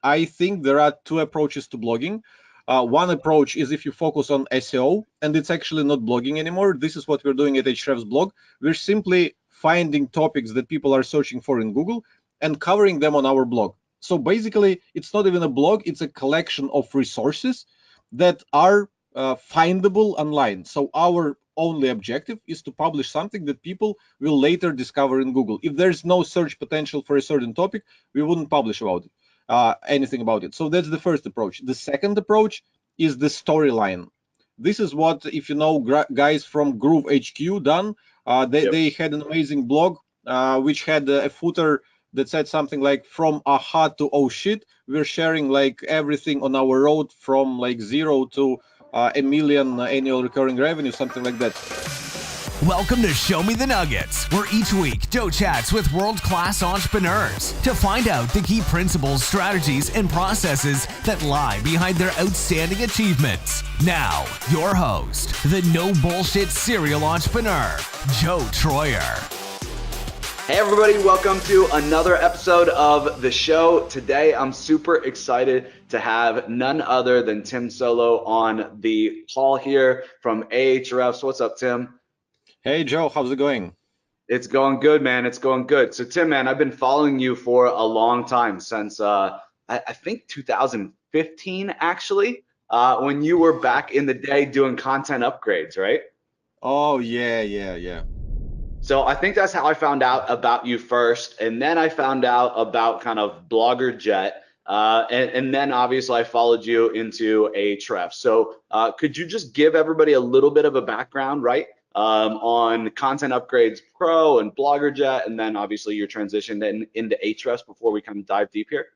I think there are two approaches to blogging. One approach is if you focus on SEO, and it's actually not blogging anymore. This is what we're doing at Ahrefs blog. We're simply finding topics that people are searching for in Google and covering them on our blog. So basically, it's not even a blog, it's a collection of resources that are findable online. So our only objective is to publish something that people will later discover in Google. If there's no search potential for a certain topic, we wouldn't publish about it, anything about it. So that's the first approach. The second approach is the storyline. This is what, if you know guys from Groove HQ done, they had an amazing blog which had a footer that said something like from aha to oh shit. We're sharing like everything on our road from like 0 to a million annual recurring revenue, something like that. Welcome to Show Me the Nuggets, where each week Joe chats with world-class entrepreneurs to find out the key principles, strategies, and processes that lie behind their outstanding achievements. Now, your host, the no bullshit serial entrepreneur, Joe Troyer. Hey everybody, welcome to another episode of the show. Today I'm super excited to have none other than Tim Soulo on the call here from Ahrefs. What's up, Tim? Hey Joe, how's it going? It's going good, man. It's going good. So Tim, man, I've been following you for a long time, since I think 2015 actually, when you were back in the day doing content upgrades, right? Oh yeah. So I think that's how I found out about you first, and then I found out about kind of BloggerJet, and then obviously I followed you into Ahrefs. So could you just give everybody a little bit of a background, right, on Content Upgrades Pro and BloggerJet, and then obviously your transition into Ahrefs before we kind of dive deep here?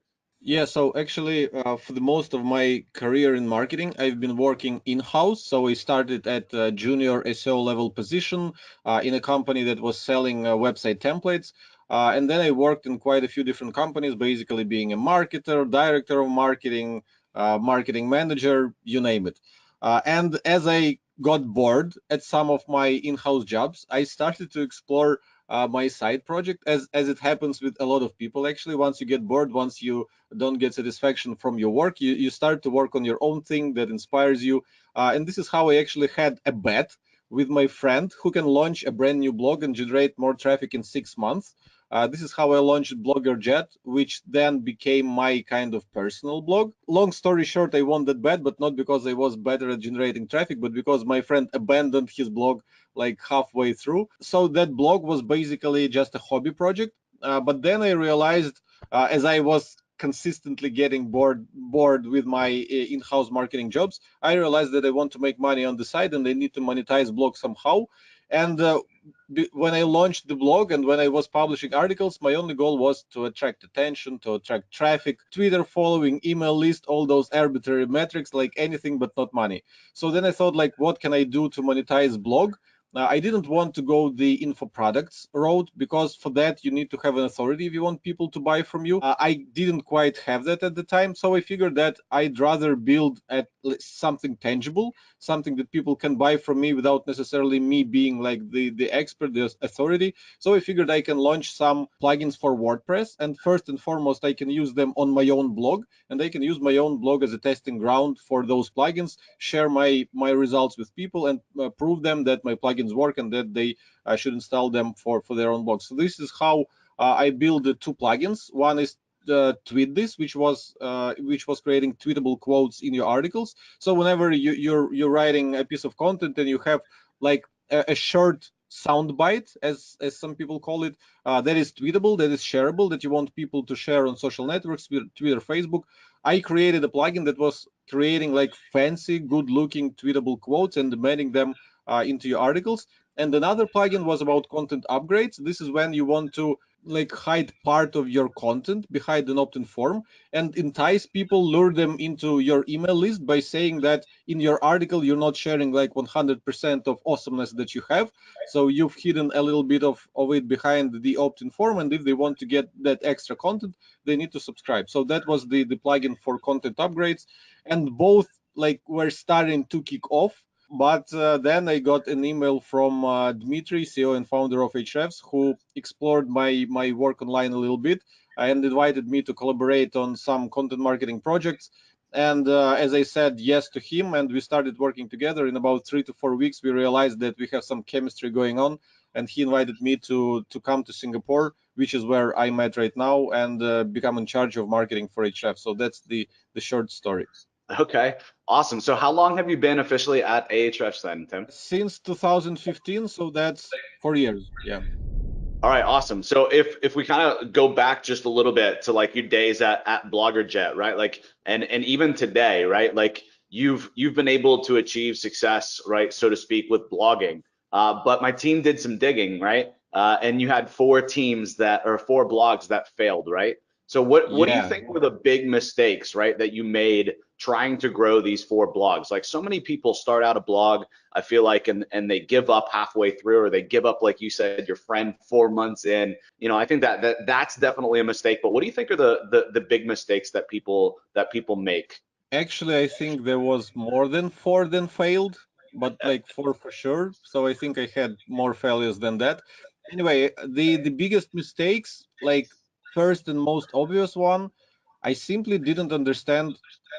Yeah, so actually, for the most of my career in marketing, I've been working in-house. So I started at a junior SEO level position in a company that was selling website templates. And then I worked in quite a few different companies, basically being a marketer, director of marketing, marketing manager, you name it. And as I got bored at some of my in-house jobs, I started to explore my side project, as it happens with a lot of people. Actually, once you get bored, once you don't get satisfaction from your work, you start to work on your own thing that inspires you. And this is how I actually had a bet with my friend who can launch a brand new blog and generate more traffic in 6 months. This is how I launched BloggerJet, which then became my kind of personal blog. Long story short, I won that bet, but not because I was better at generating traffic, but because my friend abandoned his blog like halfway through. So that blog was basically just a hobby project. But then I realized, as I was consistently getting bored with my in-house marketing jobs, I realized that I want to make money on the side and I need to monetize blog somehow. And when I launched the blog and when I was publishing articles, my only goal was to attract attention, to attract traffic, Twitter following, email list, all those arbitrary metrics, like anything but not money. So then I thought, like, what can I do to monetize blog? I didn't want to go the info products route because for that you need to have an authority if you want people to buy from you. I didn't quite have that at the time, so I figured that I'd rather build at something tangible, something that people can buy from me without necessarily me being like the expert, the authority. So I figured I can launch some plugins for WordPress, and first and foremost I can use them on my own blog, and I can use my own blog as a testing ground for those plugins, share my results with people, and prove them that my plugins work and that they should install them for their own blog. So this is how I build the two plugins. One is tweet this, which was creating tweetable quotes in your articles. So whenever you're writing a piece of content and you have like a short soundbite, as some people call it, that is tweetable, that is shareable, that you want people to share on social networks, Twitter, Facebook. I created a plugin that was creating like fancy, good-looking tweetable quotes and embedding them into your articles. And another plugin was about content upgrades. This is when you want to like hide part of your content behind an opt-in form and entice people, lure them into your email list by saying that in your article you're not sharing like 100% of awesomeness that you have. So you've hidden a little bit of it behind the opt-in form, and if they want to get that extra content, they need to subscribe. So that was the plugin for content upgrades, and both like were starting to kick off. But then I got an email from Dmitry, CEO and founder of Ahrefs, who explored my work online a little bit and invited me to collaborate on some content marketing projects. And as I said yes to him, and we started working together. In about 3 to 4 weeks, we realized that we have some chemistry going on, and he invited me to come to Singapore, which is where I'm at right now, and become in charge of marketing for Ahrefs. So that's the short story. Okay, awesome. So how long have you been officially at Ahrefs then, Tim? Since 2015, so that's 4 years. Yeah. All right, awesome. So if we kind of go back just a little bit to like your days at BloggerJet, right? Like and even today, right? Like you've been able to achieve success, right, so to speak, with blogging. But my team did some digging, right? And you had four teams that or four blogs that failed, right? So what do you Yeah. think were the big mistakes, right, that you made trying to grow these four blogs? Like so many people start out a blog, I feel like, and they give up halfway through, or they give up, like you said, your friend 4 months in. You know, I think that's definitely a mistake. But what do you think are the big mistakes that people make? Actually, I think there was more than four that failed, but like four for sure. So I think I had more failures than that. Anyway, the biggest mistakes, like first and most obvious one, I simply didn't understand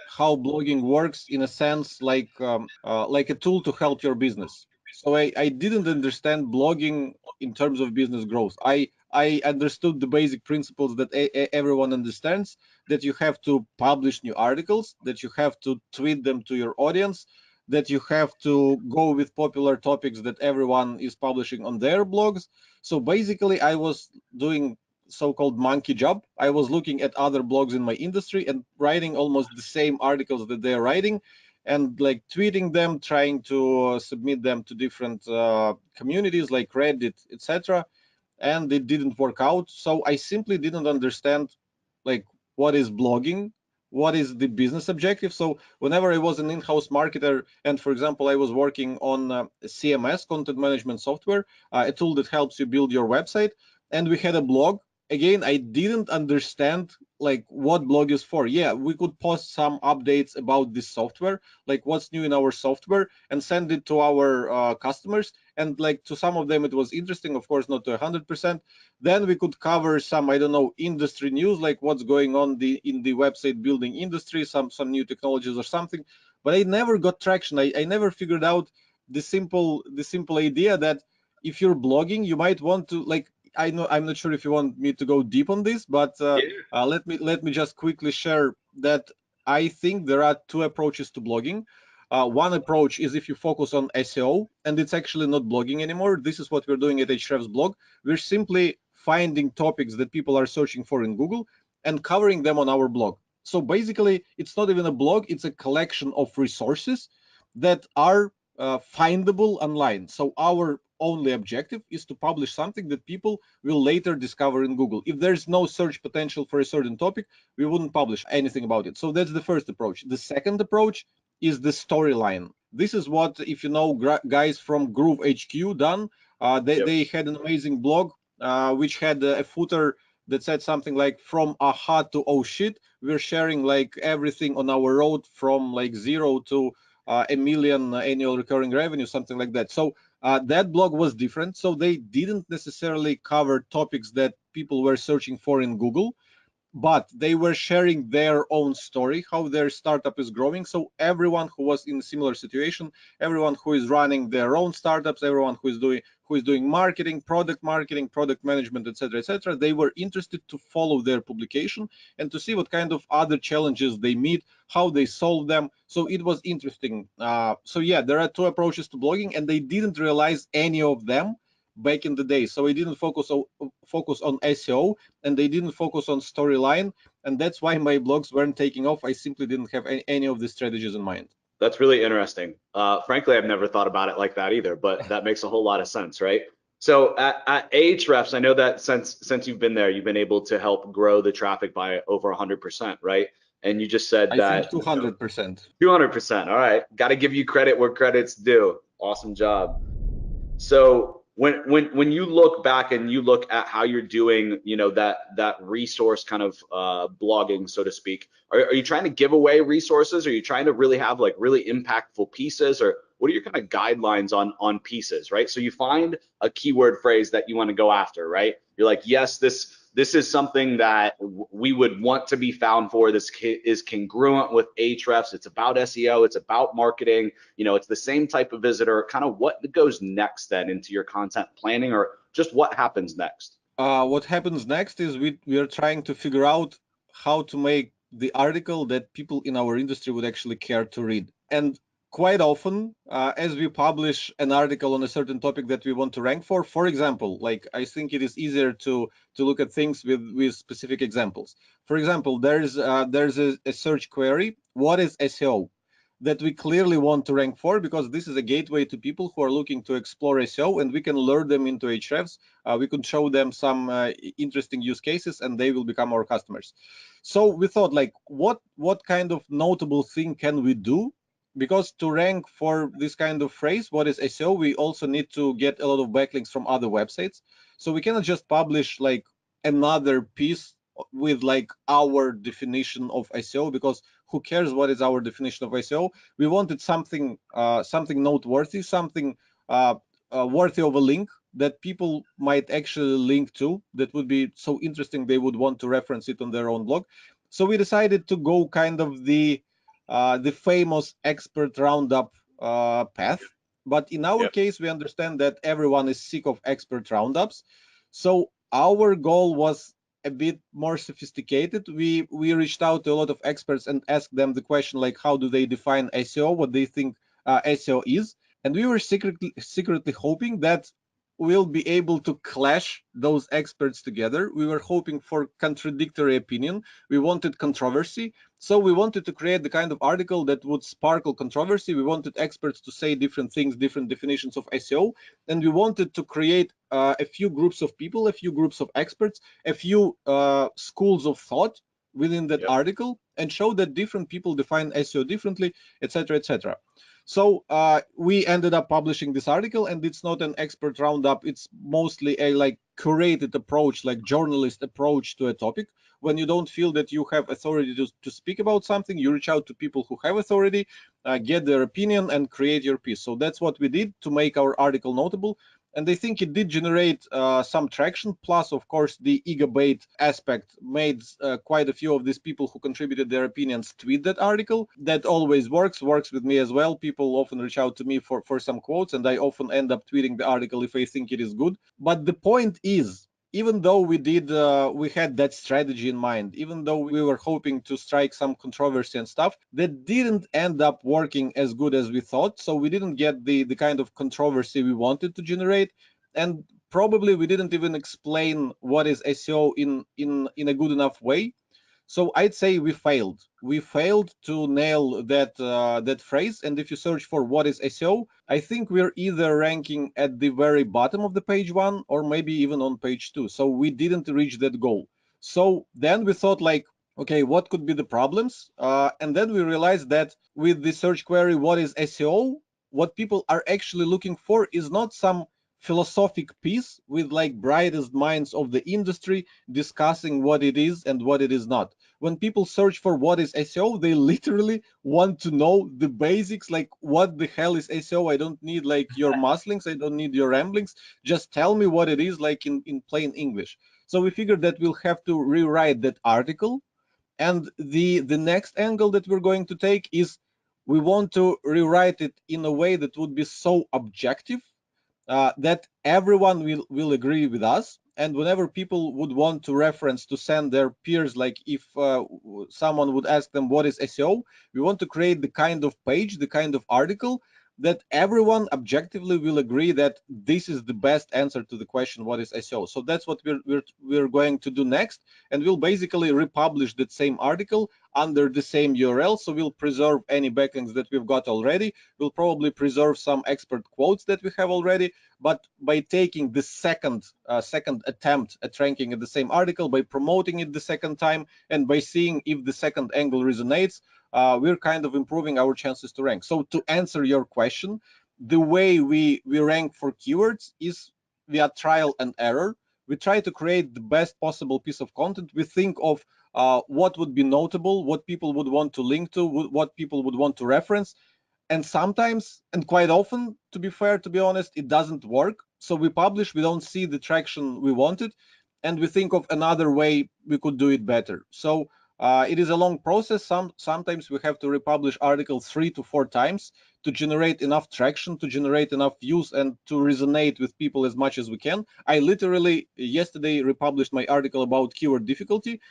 how blogging works in a sense like a tool to help your business. So I didn't understand blogging in terms of business growth. I understood the basic principles that everyone understands, that you have to publish new articles, that you have to tweet them to your audience, that you have to go with popular topics that everyone is publishing on their blogs. So basically, I was doing so-called monkey job. I was looking at other blogs in my industry and writing almost the same articles that they're writing, and like tweeting them, trying to submit them to different communities like Reddit, etc. And it didn't work out. So I simply didn't understand like what is blogging, what is the business objective. So whenever I was an in-house marketer, and for example I was working on CMS, content management software, a tool that helps you build your website, and we had a blog, again I didn't understand like what blog is for. Yeah, we could post some updates about this software, like what's new in our software, and send it to our customers, and like to some of them it was interesting, of course not to 100%. Then we could cover some, I don't know, industry news, like what's going on in the website building industry, some new technologies or something. But I never got traction. I never figured out the simple idea that if you're blogging, you might want to like, I know I'm not sure if you want me to go deep on this, but let me just quickly share that I think there are two approaches to blogging. One approach is if you focus on SEO, and it's actually not blogging anymore. This is what we're doing at Ahrefs blog. We're simply finding topics that people are searching for in Google and covering them on our blog. So basically, it's not even a blog, it's a collection of resources that are findable online. So our only objective is to publish something that people will later discover in Google. If there's no search potential for a certain topic, we wouldn't publish anything about it. So that's the first approach. The second approach is the storyline. This is what, if you know guys from Groove HQ done, Yep. they had an amazing blog which had a footer that said something like, from aha to oh shit, we're sharing like everything on our road from like zero to a million annual recurring revenue, something like that. So that blog was different. So they didn't necessarily cover topics that people were searching for in Google, but they were sharing their own story, how their startup is growing. So everyone who was in a similar situation, everyone who is running their own startups, everyone who is doing marketing, product management, etc., they were interested to follow their publication and to see what kind of other challenges they meet, how they solve them. So it was interesting. So yeah, there are two approaches to blogging, and they didn't realize any of them back in the day. So we didn't focus on SEO, and they didn't focus on storyline, and that's why my blogs weren't taking off. I simply didn't have any of the strategies in mind. That's really interesting. Frankly, I've never thought about it like that either, but that makes a whole lot of sense, right? So at Ahrefs, I know that since you've been there, you've been able to help grow the traffic by over 100%, right? And you just said I think that 200%. 200%. All right, got to give you credit where credit's due. Awesome job. So when you look back and you look at how you're doing, you know, that resource kind of blogging, so to speak, are you trying to give away resources? Are you trying to really have like really impactful pieces, or what are your kind of guidelines on pieces, right? So you find a keyword phrase that you want to go after, right? You're like, yes, this is something that we would want to be found for. This is congruent with Ahrefs. It's about SEO. It's about marketing. It's the same type of visitor. Kind of what goes next then into your content planning, or just what happens next? What happens next is we are trying to figure out how to make the article that people in our industry would actually care to read. And quite often, as we publish an article on a certain topic that we want to rank for example, like I think it is easier to look at things with specific examples. For example, there's a search query, what is SEO? That we clearly want to rank for, because this is a gateway to people who are looking to explore SEO, and we can lure them into Ahrefs. We could show them some interesting use cases, and they will become our customers. So we thought, like, what kind of notable thing can we do? Because to rank for this kind of phrase, what is SEO, we also need to get a lot of backlinks from other websites. So we cannot just publish like another piece with like our definition of SEO, because who cares what is our definition of SEO? We wanted something something noteworthy, something worthy of a link that people might actually link to, that would be so interesting they would want to reference it on their own blog. So we decided to go kind of the famous expert roundup path. But in our Yep. case, we understand that everyone is sick of expert roundups. So our goal was a bit more sophisticated. We reached out to a lot of experts and asked them the question, like, how do they define SEO, what they think SEO is, and we were secretly hoping that we'll be able to clash those experts together. We were hoping for contradictory opinion. We wanted controversy. So we wanted to create the kind of article that would sparkle controversy. We wanted experts to say different things, different definitions of SEO. And we wanted to create a few groups of people, a few groups of experts, a few schools of thought within that Yep. article, and show that different people define SEO differently, etc., etc. So we ended up publishing this article, and it's not an expert roundup. It's mostly a like curated approach, like journalist approach to a topic. When you don't feel that you have authority to speak about something, you reach out to people who have authority, get their opinion, and create your piece. So that's what we did to make our article notable. And I think it did generate some traction. Plus, of course, the ego bait aspect made quite a few of these people who contributed their opinions tweet that article. That always works with me as well. People often reach out to me for some quotes, and I often end up tweeting the article if I think it is good. But the point is, even though we had that strategy in mind, even though we were hoping to strike some controversy and stuff, that didn't end up working as good as we thought. So we didn't get the kind of controversy we wanted to generate, and probably we didn't even explain what is SEO in a good enough way. So I'd say we failed. We failed to nail that phrase. And if you search for what is SEO, I think we're either ranking at the very bottom of the page one, or maybe even on page two. So we didn't reach that goal. So then we thought, like, okay, what could be the problems? And then we realized that with the search query, what is SEO? What people are actually looking for is not some philosophic piece with like brightest minds of the industry discussing what it is and what it is not. When people search for what is SEO, they literally want to know the basics, like what the hell is SEO? I don't need like your musclings, I don't need your ramblings. Just tell me what it is, like in plain English. So we figured that we'll have to rewrite that article. And the next angle that we're going to take is we want to rewrite it in a way that would be so objective that everyone will agree with us. And whenever people would want to reference to send their peers, like if someone would ask them what is SEO, we want to create the kind of page, the kind of article that everyone objectively will agree that this is the best answer to the question what is SEO. So that's what we're going to do next, and we'll basically republish that same article under the same URL. So we'll preserve any backlinks that we've got already. We'll probably preserve some expert quotes that we have already, but by taking the second attempt at ranking in the same article, by promoting it the second time, and by seeing if the second angle resonates, we're kind of improving our chances to rank. So to answer your question, the way we rank for keywords is via trial and error. We try to create the best possible piece of content. We think of what would be notable, what people would want to link to, what people would want to reference. And sometimes, and quite often, to be fair, to be honest, it doesn't work. So we publish, we don't see the traction we wanted, and we think of another way we could do it better. So it is a long process. Sometimes we have to republish articles 3 to 4 times to generate enough traction, to generate enough views, and to resonate with people as much as we can. I literally yesterday republished my article about keyword difficulty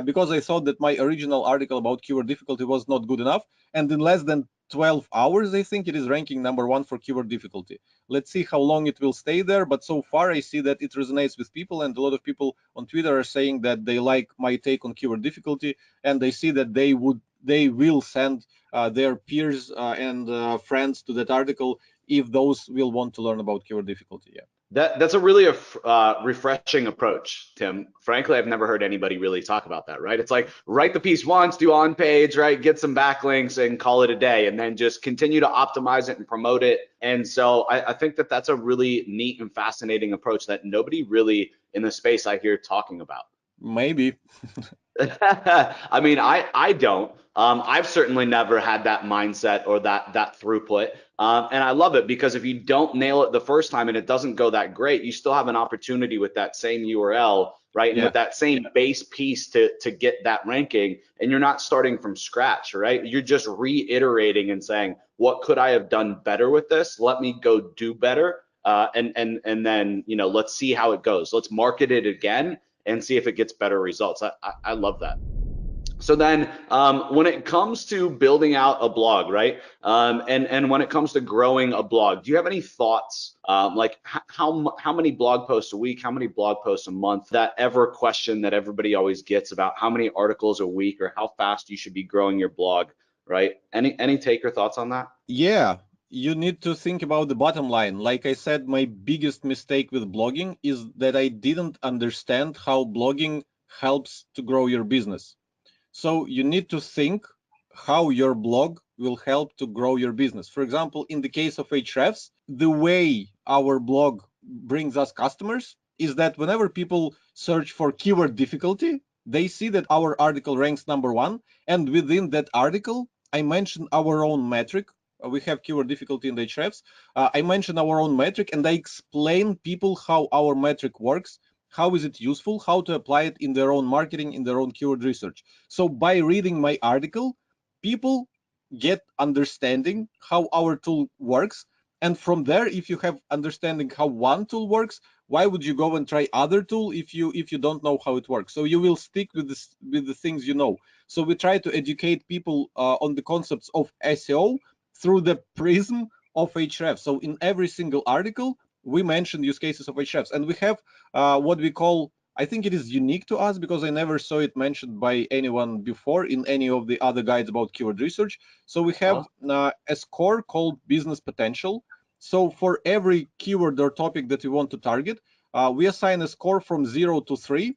because I thought that my original article about keyword difficulty was not good enough, and in less than 12 hours, I think it is ranking #1 for keyword difficulty. Let's see how long it will stay there, but so far I see that it resonates with people, and a lot of people on Twitter are saying that they like my take on keyword difficulty, and they see that they will send their peers and friends to that article if those will want to learn about keyword difficulty. Yeah. That's a really refreshing approach, Tim. Frankly, I've never heard anybody really talk about that, right? It's like write the piece once, do on page, right? Get some backlinks and call it a day, and then just continue to optimize it and promote it. And so I think that that's a really neat and fascinating approach that nobody really in the space I hear talking about. Maybe. I mean, I don't. I've certainly never had that mindset or that throughput. And I love it because if you don't nail it the first time and it doesn't go that great, you still have an opportunity with that same URL, right? And Yeah. with that same base piece to get that ranking, and you're not starting from scratch, right? You're just reiterating and saying, what could I have done better with this? Let me go do better. And then, you know, let's see how it goes. Let's market it again and see if it gets better results. I love that. So then when it comes to building out a blog, right? And when it comes to growing a blog, do you have any thoughts like how many blog posts a week, how many blog posts a month, that ever question that everybody always gets about how many articles a week or how fast you should be growing your blog, right? Any take or thoughts on that? Yeah, you need to think about the bottom line. Like I said, my biggest mistake with blogging is that I didn't understand how blogging helps to grow your business. So you need to think how your blog will help to grow your business. For example, in the case of Ahrefs, the way our blog brings us customers is that whenever people search for keyword difficulty, they see that our article ranks #1, and within that article, I mention our own metric. We have keyword difficulty in the Ahrefs. I mention our own metric, and I explain people how our metric works, how is it useful, how to apply it in their own marketing, in their own keyword research. So by reading my article, people get understanding how our tool works. And from there, if you have understanding how one tool works, why would you go and try other tool if you don't know how it works? So you will stick with the things you know. So we try to educate people on the concepts of SEO through the prism of Ahrefs. So in every single article, we mention use cases of Ahrefs, and we have what we call, I think it is unique to us because I never saw it mentioned by anyone before in any of the other guides about keyword research. So we have a score called business potential. So for every keyword or topic that we want to target, we assign a score from 0 to 3,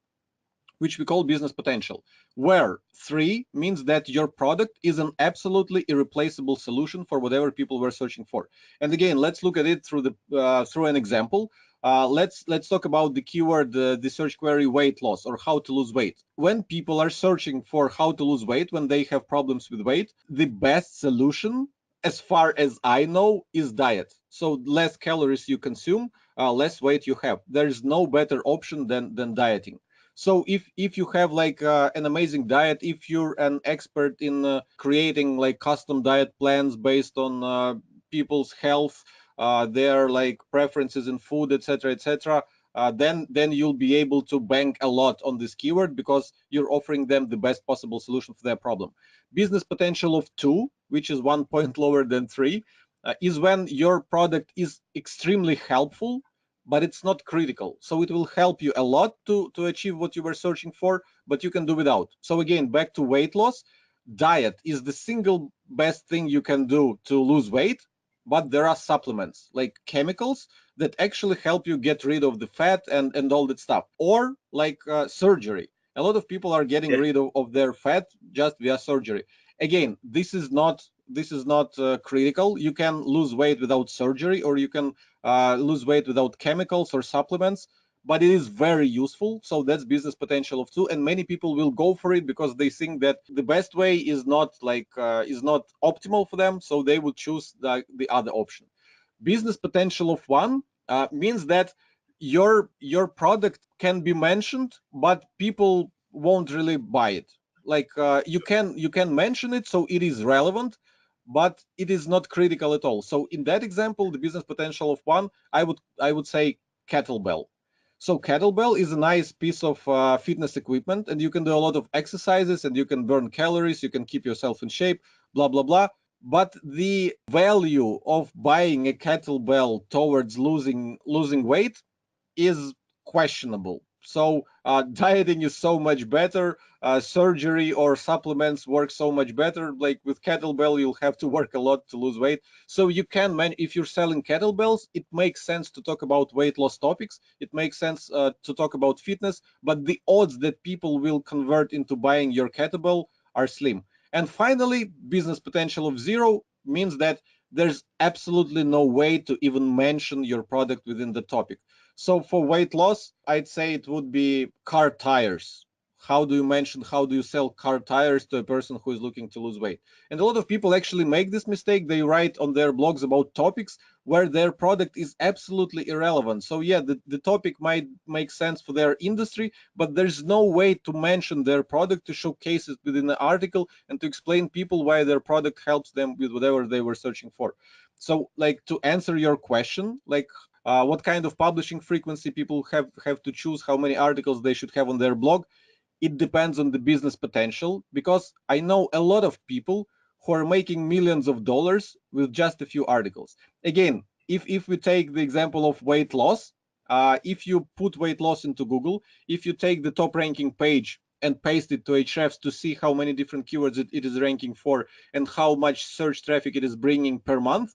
which we call business potential, where 3 means that your product is an absolutely irreplaceable solution for whatever people were searching for. And again, let's look at it through an example. Let's talk about the keyword, the search query weight loss or how to lose weight. When people are searching for how to lose weight, when they have problems with weight, the best solution, as far as I know, is diet. So less calories you consume, less weight you have. There is no better option than dieting. So if you have like an amazing diet, if you're an expert in creating like custom diet plans based on people's health, their like preferences in food, etc., etc., then you'll be able to bank a lot on this keyword because you're offering them the best possible solution for their problem. Business potential of 2, which is 1 point lower than 3, is when your product is extremely helpful, but it's not critical. So it will help you a lot to achieve what you were searching for, but you can do without. So again, back to weight loss, diet is the single best thing you can do to lose weight, but there are supplements like chemicals that actually help you get rid of the fat and all that stuff, or like surgery. A lot of people are getting rid of their fat just via surgery. Again, this is not critical. You can lose weight without surgery, or you can lose weight without chemicals or supplements. but it is very useful. So that's business potential of 2, and many people will go for it because they think that the best way is not optimal for them, so they will choose the other option. Business potential of 1 means that your product can be mentioned, but people won't really buy it. Like you can mention it, so it is relevant, but it is not critical at all. So in that example, the business potential of 1, I would say kettlebell. So kettlebell is a nice piece of fitness equipment, and you can do a lot of exercises, and you can burn calories, you can keep yourself in shape, blah blah blah. But the value of buying a kettlebell towards losing weight is questionable. So dieting is so much better. Surgery or supplements work so much better. Like with kettlebell, you'll have to work a lot to lose weight. So you can, if you're selling kettlebells, it makes sense to talk about weight loss topics. It makes sense to talk about fitness, but the odds that people will convert into buying your kettlebell are slim. And finally, business potential of 0 means that there's absolutely no way to even mention your product within the topic. So for weight loss, I'd say it would be car tires. How do you sell car tires to a person who is looking to lose weight? And a lot of people actually make this mistake. They write on their blogs about topics where their product is absolutely irrelevant. So yeah, the topic might make sense for their industry, but there's no way to mention their product, to showcase it within the article, and to explain people why their product helps them with whatever they were searching for. So like, to answer your question, like what kind of publishing frequency people have to choose, how many articles they should have on their blog, it depends on the business potential, because I know a lot of people who are making millions of dollars with just a few articles. Again, if we take the example of weight loss, if you put weight loss into Google, if you take the top ranking page and paste it to Ahrefs to see how many different keywords it is ranking for and how much search traffic it is bringing per month,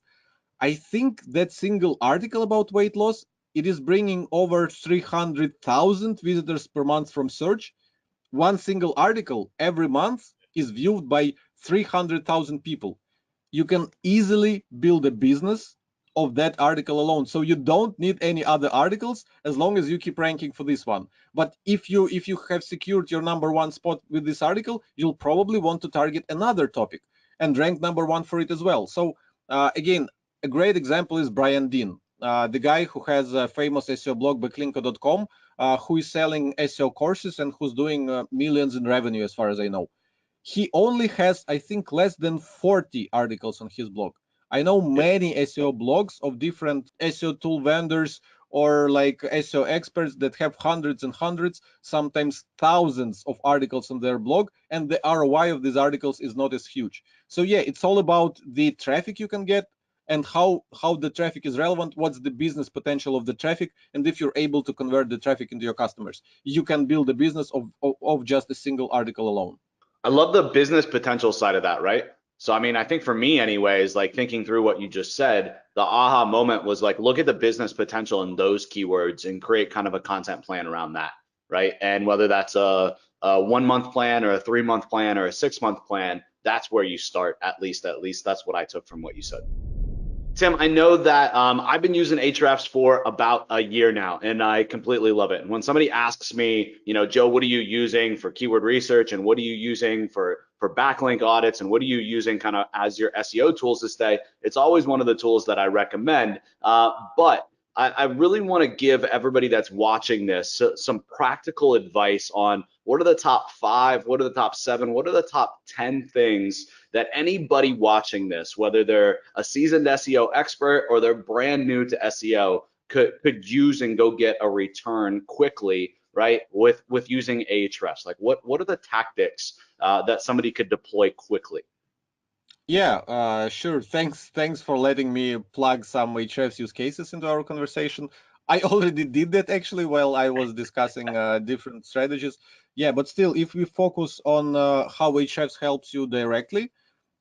I think that single article about weight loss, it is bringing over 300,000 visitors per month from search. One single article every month is viewed by 300,000 people. You can easily build a business of that article alone. So you don't need any other articles as long as you keep ranking for this one. But if you have secured your number 1 spot with this article, you'll probably want to target another topic and rank number 1 for it as well. So again, a great example is Brian Dean, the guy who has a famous SEO blog, backlinko.com, who is selling SEO courses and who's doing millions in revenue, as far as I know. He only has, I think, less than 40 articles on his blog. I know many SEO blogs of different SEO tool vendors or like SEO experts that have hundreds and hundreds, sometimes thousands of articles on their blog, and the ROI of these articles is not as huge. So yeah, it's all about the traffic you can get and how the traffic is relevant, what's the business potential of the traffic, and if you're able to convert the traffic into your customers, you can build a business of just a single article alone. I love the business potential side of that, right? So, I mean, I think for me, anyways, like thinking through what you just said, the aha moment was like, look at the business potential in those keywords and create kind of a content plan around that, right? And whether that's a 1 month plan or a 3 month plan or a 6 month plan, that's where you start. At least that's what I took from what you said. Tim, I know that I've been using Ahrefs for about a year now, and I completely love it. And when somebody asks me, Joe, what are you using for keyword research, and what are you using for backlink audits, and what are you using kind of as your SEO tools to stay? It's always one of the tools that I recommend. But I really want to give everybody that's watching this some practical advice on what are the top 5, what are the top 7, what are the top 10 things that anybody watching this, whether they're a seasoned SEO expert or they're brand new to SEO, could use and go get a return quickly, right? With using Ahrefs, like what are the tactics that somebody could deploy quickly? Yeah, sure. Thanks for letting me plug some Ahrefs use cases into our conversation. I already did that actually while I was discussing different strategies. Yeah, but still, if we focus on how Ahrefs helps you directly,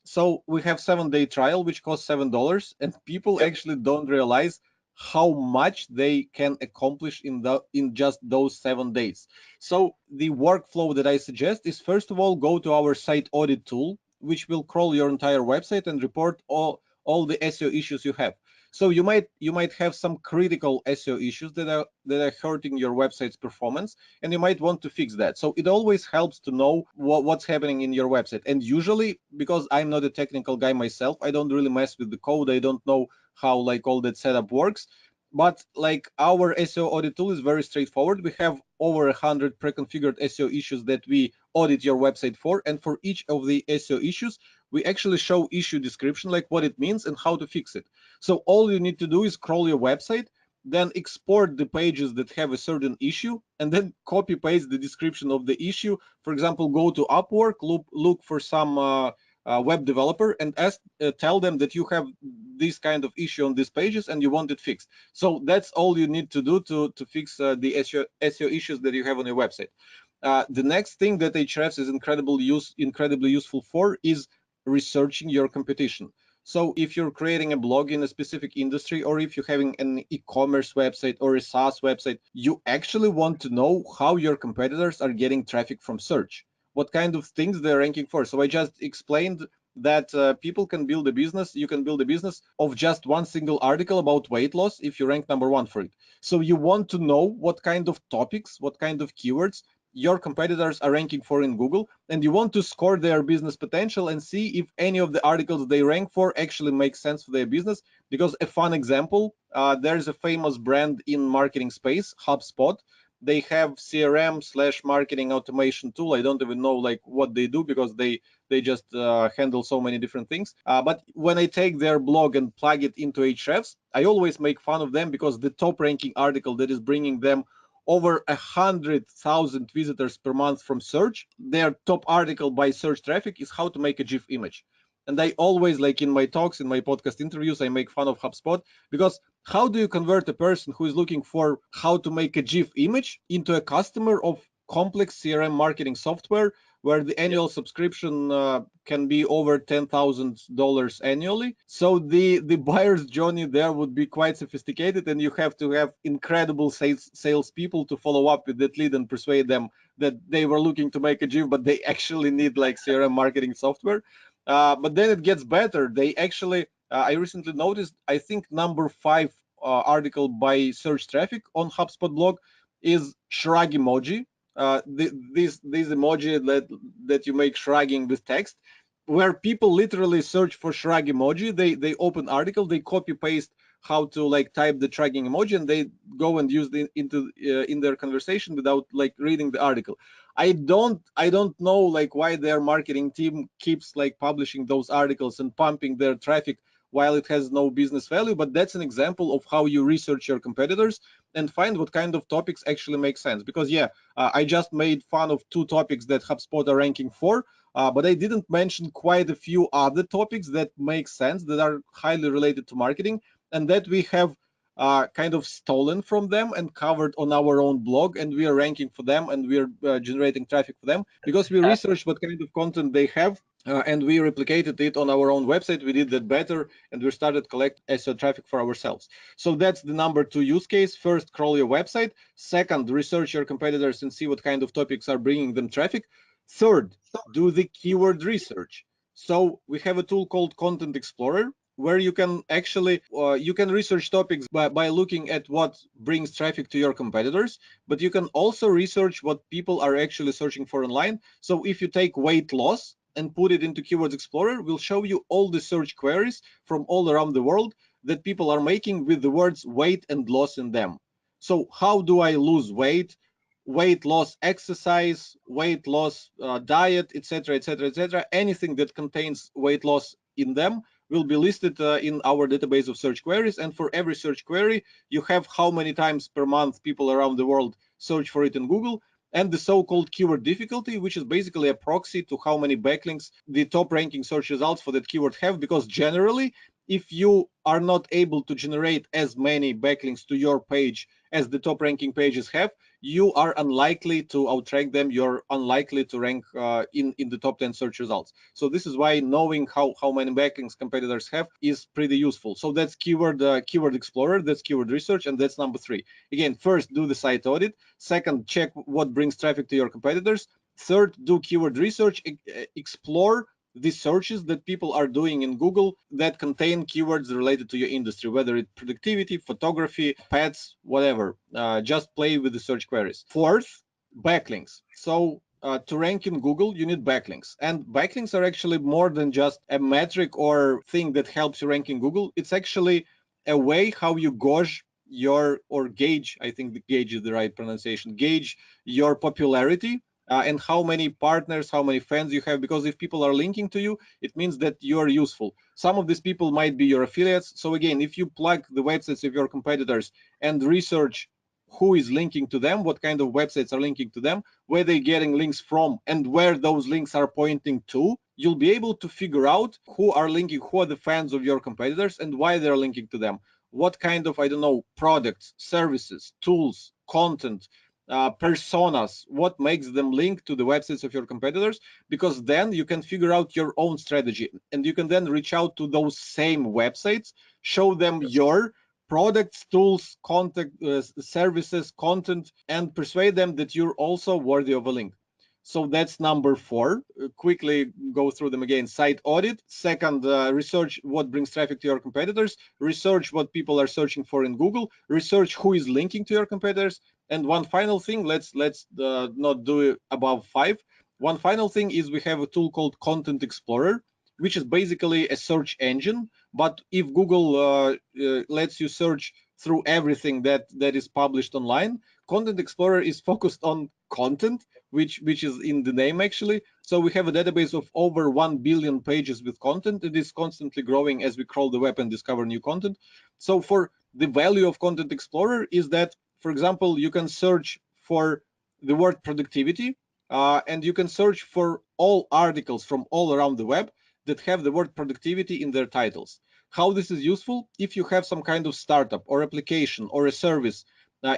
so we have 7-day trial, which costs $7, and people Yep. actually don't realize how much they can accomplish in just those 7 days. So the workflow that I suggest is, first of all, go to our site audit tool, which will crawl your entire website and report all the SEO issues you have. So you might have some critical SEO issues that are hurting your website's performance, and you might want to fix that. So it always helps to know what's happening in your website. And usually, because I'm not a technical guy myself, I don't really mess with the code. I don't know how like all that setup works. But like our SEO audit tool is very straightforward. We have over 100 pre-configured SEO issues that we audit your website for, and for each of the SEO issues, we actually show issue description, like what it means and how to fix it. So all you need to do is crawl your website, then export the pages that have a certain issue, and then copy paste the description of the issue. For example, go to Upwork, look for some web developer, and tell them that you have this kind of issue on these pages and you want it fixed. So that's all you need to do to fix the SEO issues that you have on your website. The next thing that Ahrefs is incredibly useful for is researching your competition. So if you're creating a blog in a specific industry, or if you're having an e-commerce website or a SaaS website, you actually want to know how your competitors are getting traffic from search, what kind of things they're ranking for. So I just explained that people can build a business. You can build a business of just one single article about weight loss if you rank number one for it. So you want to know what kind of topics, what kind of keywords your competitors are ranking for in Google, and you want to score their business potential and see if any of the articles they rank for actually make sense for their business. Because a fun example, there's a famous brand in marketing space, HubSpot. They have CRM/marketing automation tool. I don't even know like what they do, because they just handle so many different things. But when I take their blog and plug it into Ahrefs, I always make fun of them, because the top ranking article that is bringing them over 100,000 visitors per month from search, their top article by search traffic is how to make a GIF image. And I always, like in my talks, in my podcast interviews, I make fun of HubSpot, because how do you convert a person who is looking for how to make a GIF image into a customer of complex CRM marketing software, where the annual subscription can be over $10,000 annually? So the buyer's journey there would be quite sophisticated, and you have to have incredible sales people to follow up with that lead and persuade them that they were looking to make a GIF, but they actually need like CRM marketing software. But then it gets better. They actually, I recently noticed, I think number 5 article by search traffic on HubSpot blog is shrug emoji. This emoji that you make shrugging with text, where people literally search for shrug emoji. They open article, they copy paste how to like type the shrugging emoji, and they go and use in their conversation without like reading the article. I don't know like why their marketing team keeps like publishing those articles and pumping their traffic while it has no business value, but that's an example of how you research your competitors and find what kind of topics actually make sense. Because yeah, I just made fun of 2 topics that HubSpot are ranking for, but I didn't mention quite a few other topics that make sense, that are highly related to marketing, and that we have kind of stolen from them and covered on our own blog, and we are ranking for them, and we are generating traffic for them, because we researched what kind of content they have, and we replicated it on our own website. We did that better, and we started collect SEO traffic for ourselves. So that's the number 2 use case. First, crawl your website. Second, research your competitors and see what kind of topics are bringing them traffic. Third, do the keyword research. So we have a tool called Content Explorer, where you can actually you can research topics by looking at what brings traffic to your competitors, but you can also research what people are actually searching for online. So if you take weight loss and put it into Keywords Explorer, will show you all the search queries from all around the world that people are making with the words weight and loss in them. So how do I lose weight, weight loss exercise, weight loss diet, etc., etc., etc. Anything that contains weight loss in them will be listed in our database of search queries. And for every search query, you have how many times per month people around the world search for it in Google, and the so-called keyword difficulty, which is basically a proxy to how many backlinks the top ranking search results for that keyword have. Because generally, if you are not able to generate as many backlinks to your page as the top ranking pages have, you are unlikely to outrank them. You're unlikely to rank in the top 10 search results. So this is why knowing how many backlinks competitors have is pretty useful. So that's keyword explorer, that's keyword research, and that's number 3. Again, first, do the site audit. Second, check what brings traffic to your competitors. Third, do keyword research, explore the searches that people are doing in Google that contain keywords related to your industry, whether it's productivity, photography, pets, whatever. Just play with the search queries. Fourth, backlinks. So to rank in Google, you need backlinks. And backlinks are actually more than just a metric or thing that helps you rank in Google. It's actually a way how you gauge your, or gauge, I think the gauge is the right pronunciation, gauge your popularity and how many partners, how many fans you have. Because if people are linking to you, it means that you are useful. Some of these people might be your affiliates. So again, if you plug the websites of your competitors and research who is linking to them, what kind of websites are linking to them, where they're getting links from, and where those links are pointing to, you'll be able to figure out who are linking, who are the fans of your competitors and why they're linking to them. What kind of, I don't know, products, services, tools, content, personas, what makes them link to the websites of your competitors, because then you can figure out your own strategy and you can then reach out to those same websites, show them your products, tools, contact, services, content, and persuade them that you're also worthy of a link. So that's number 4. Quickly go through them again. Site audit. Second, research what brings traffic to your competitors. Research what people are searching for in Google. Research who is linking to your competitors. And one final thing, let's not do it above 5. One final thing is we have a tool called Content Explorer, which is basically a search engine. But if Google lets you search through everything that is published online, Content Explorer is focused on content, which is in the name actually. So we have a database of over 1 billion pages with content. It is constantly growing as we crawl the web and discover new content. So for the value of Content Explorer is that, for example, you can search for the word productivity, and you can search for all articles from all around the web that have the word productivity in their titles. How this is useful? If you have some kind of startup or application or a service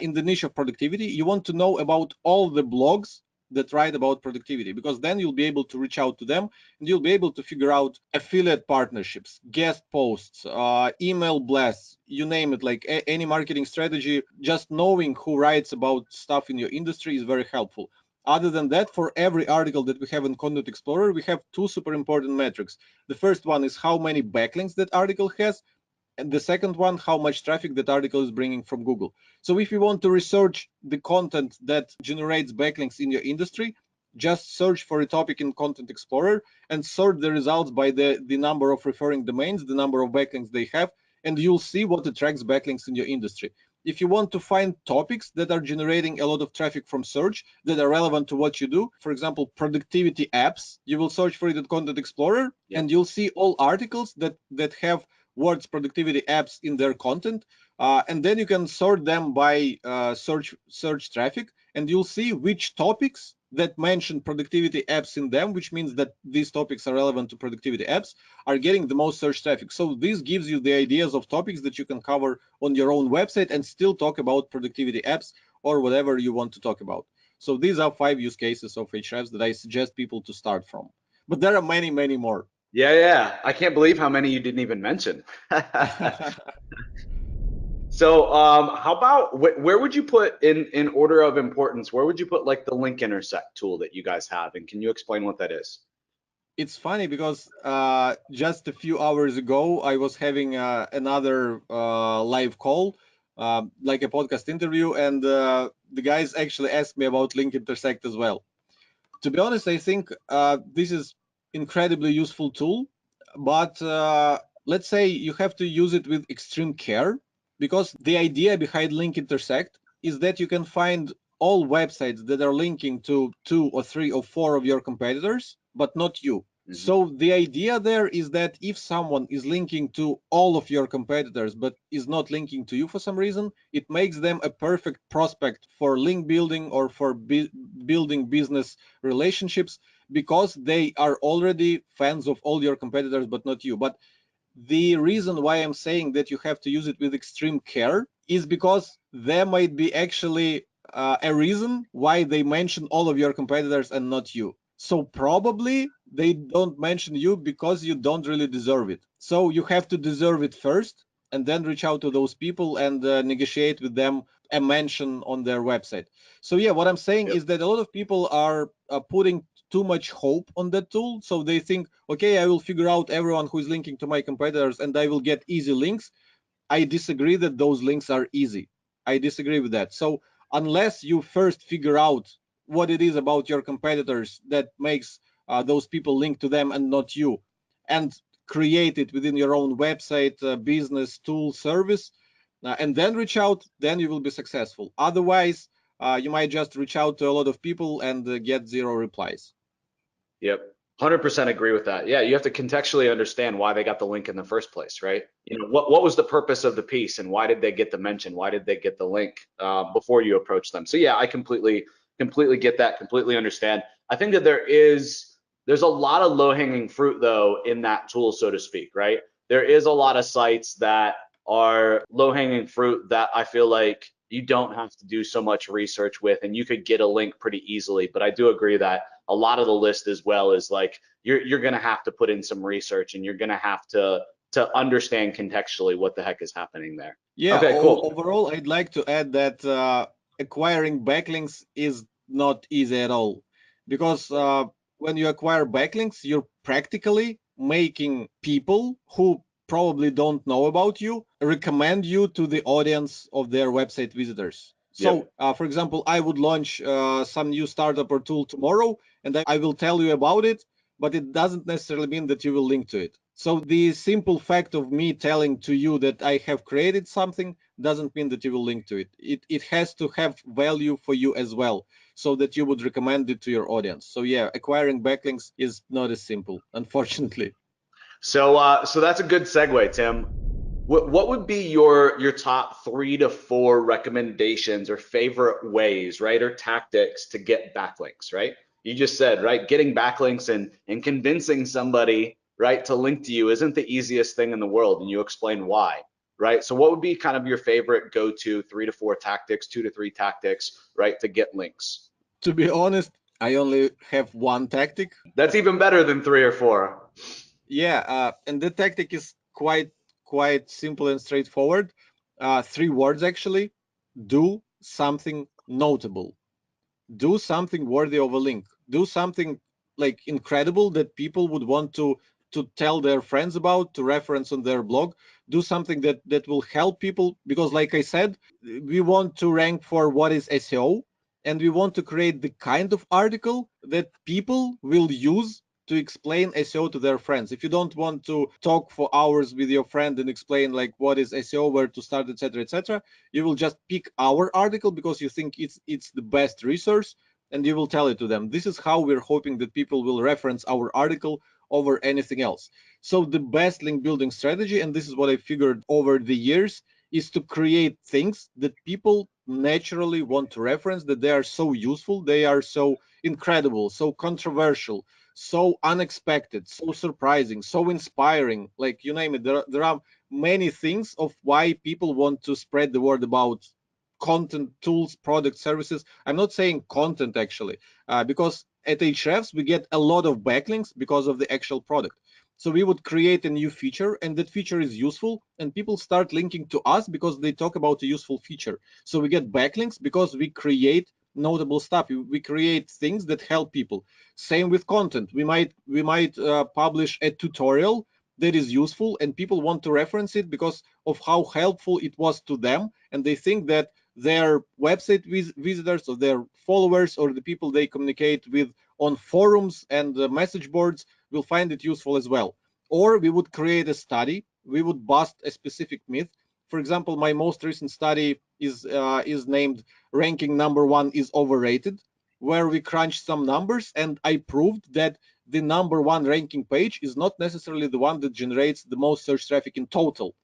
in the niche of productivity, you want to know about all the blogs that write about productivity, because then you'll be able to reach out to them and you'll be able to figure out affiliate partnerships, guest posts, email blasts, you name it, like any marketing strategy. Just knowing who writes about stuff in your industry is very helpful. Other than that, for every article that we have in Content Explorer, we have 2 super important metrics. The first one is how many backlinks that article has, and the second one, how much traffic that article is bringing from Google. So if you want to research the content that generates backlinks in your industry, just search for a topic in Content Explorer and sort the results by the number of referring domains, the number of backlinks they have, and you'll see what attracts backlinks in your industry. If you want to find topics that are generating a lot of traffic from search that are relevant to what you do, for example, productivity apps, you will search for it at Content Explorer, and you'll see all articles that have words productivity apps in their content, and then you can sort them by search traffic, and you'll see which topics that mention productivity apps in them, which means that these topics are relevant to productivity apps, are getting the most search traffic. So this gives you the ideas of topics that you can cover on your own website and still talk about productivity apps or whatever you want to talk about. So these are 5 use cases of Ahrefs that I suggest people to start from. But there are many, many more. Yeah. I can't believe how many you didn't even mention. So, how about where would you put in order of importance? Where would you put like the link intersect tool that you guys have, and can you explain what that is? It's funny because just a few hours ago, I was having another live call, like a podcast interview, and the guys actually asked me about link intersect as well. To be honest, I think this is incredibly useful tool, but let's say you have to use it with extreme care, because the idea behind link intersect is that you can find all websites that are linking to 2 or 3 or 4 of your competitors, but not you. So the idea there is that if someone is linking to all of your competitors but is not linking to you for some reason, it makes them a perfect prospect for link building or for building business relationships, because they are already fans of all your competitors but not you. But the reason why I'm saying that you have to use it with extreme care is because there might be actually a reason why they mention all of your competitors and not you. So probably they don't mention you because you don't really deserve it. So you have to deserve it first, and then reach out to those people and negotiate with them a mention on their website. So yeah, what I'm saying is that a lot of people are putting too much hope on that tool. So they think, okay, I will figure out everyone who is linking to my competitors and I will get easy links. I disagree that those links are easy. I disagree with that. So unless you first figure out what it is about your competitors that makes those people link to them and not you, and create it within your own website, business, tool, service, and then reach out, then you will be successful. Otherwise, you might just reach out to a lot of people and get zero replies. Yep. 100% agree with that. Yeah, you have to contextually understand why they got the link in the first place, right? You know, what was the purpose of the piece and why did they get the mention? Why did they get the link before you approach them? So yeah, I completely get that, completely understand. I think that there's a lot of low-hanging fruit though in that tool, so to speak, right? There is a lot of sites that are low-hanging fruit that I feel like you don't have to do so much research with, and you could get a link pretty easily. But I do agree that a lot of the list as well is like you're going to have to put in some research, and you're going to have to understand contextually what the heck is happening there. Yeah, Okay, cool. overall, I'd like to add that acquiring backlinks is not easy at all, because when you acquire backlinks, you're practically making people who probably don't know about you recommend you to the audience of their website visitors. So, Yep. for example, I would launch some new startup or tool tomorrow, and I will tell you about it, but it doesn't necessarily mean that you will link to it. So the simple fact of me telling to you that I have created something doesn't mean that you will link to it. It has to have value for you as well, so that you would recommend it to your audience. So yeah, acquiring backlinks is not as simple, unfortunately. So that's a good segue, Tim. What would be your top 3 to 4 recommendations or favorite ways, right, or tactics to get backlinks, right? You just said, right, getting backlinks and convincing somebody, right, to link to you isn't the easiest thing in the world, and you explain why, right? So what would be kind of your favorite go-to 3 to 4 tactics, 2 to 3 tactics, right, to get links? To be honest, I only have one tactic. That's even better than 3 or 4. Yeah, and the tactic is quite simple and straightforward. 3 words actually. Do something notable. Do something worthy of a link. Do something like incredible that people would want to tell their friends about, to reference on their blog. Do something that will help people, because like I said, we want to rank for what is SEO, and we want to create the kind of article that people will use to explain SEO to their friends. If you don't want to talk for hours with your friend and explain like what is SEO, where to start, etc., etc., you will just pick our article because you think it's the best resource, and you will tell it to them. This is how we're hoping that people will reference our article over anything else. So the best link building strategy, and this is what I figured over the years, is to create things that people naturally want to reference, that they are so useful, they are so incredible, so controversial, so unexpected, so surprising, so inspiring, like you name it. There are many things of why people want to spread the word about content, tools, products, services. I'm not saying content actually, because at Ahrefs we get a lot of backlinks because of the actual product. So we would create a new feature, and that feature is useful, and people start linking to us because they talk about a useful feature. So we get backlinks because we create notable stuff. We create things that help people. Same with content. We might publish a tutorial that is useful, and people want to reference it because of how helpful it was to them, and they think that their website visitors or their followers or the people they communicate with on forums and message boards will find it useful as well. Or we would create a study. We would bust a specific myth. For example, my most recent study is named "Ranking Number One is Overrated," where we crunched some numbers, and I proved that the number one ranking page is not necessarily the one that generates the most search traffic in total,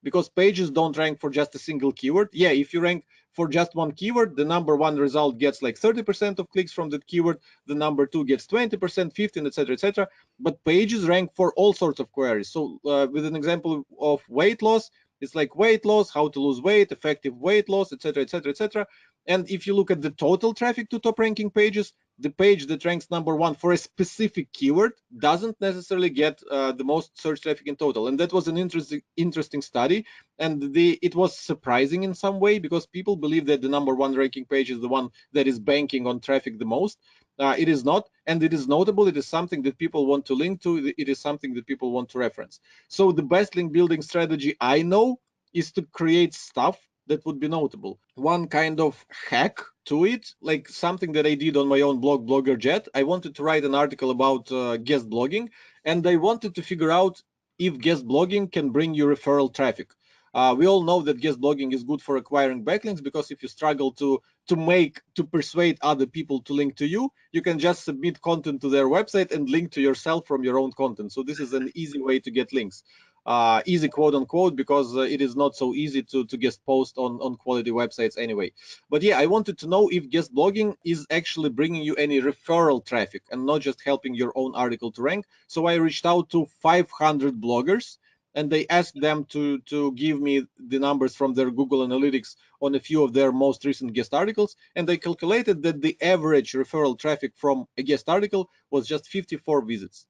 because pages don't rank for just a single keyword. Yeah, if you rank for just one keyword, the number one result gets like 30% of clicks from that keyword, the number two gets 20%, 15, etc., etc. But pages rank for all sorts of queries. So with an example of weight loss, it's like weight loss, how to lose weight, effective weight loss, etc., etc., etc. And if you look at the total traffic to top ranking pages, the page that ranks number one for a specific keyword doesn't necessarily get the most search traffic in total. And that was an interesting study. And it was surprising in some way, because people believe that the number one ranking page is the one that is banking on traffic the most. It is not, and it is notable. It is something that people want to link to. It is something that people want to reference. So the best link building strategy I know is to create stuff that would be notable. One kind of hack to it, like something that I did on my own blog, BloggerJet. I wanted to write an article about guest blogging, and I wanted to figure out if guest blogging can bring you referral traffic. We all know that guest blogging is good for acquiring backlinks, because if you struggle to persuade other people to link to you, you can just submit content to their website and link to yourself from your own content. So this is an easy way to get links. Easy, quote unquote, because it is not so easy to guest post on quality websites anyway. But yeah, I wanted to know if guest blogging is actually bringing you any referral traffic and not just helping your own article to rank. So I reached out to 500 bloggers, and they asked them to give me the numbers from their Google Analytics on a few of their most recent guest articles, and they calculated that the average referral traffic from a guest article was just 54 visits.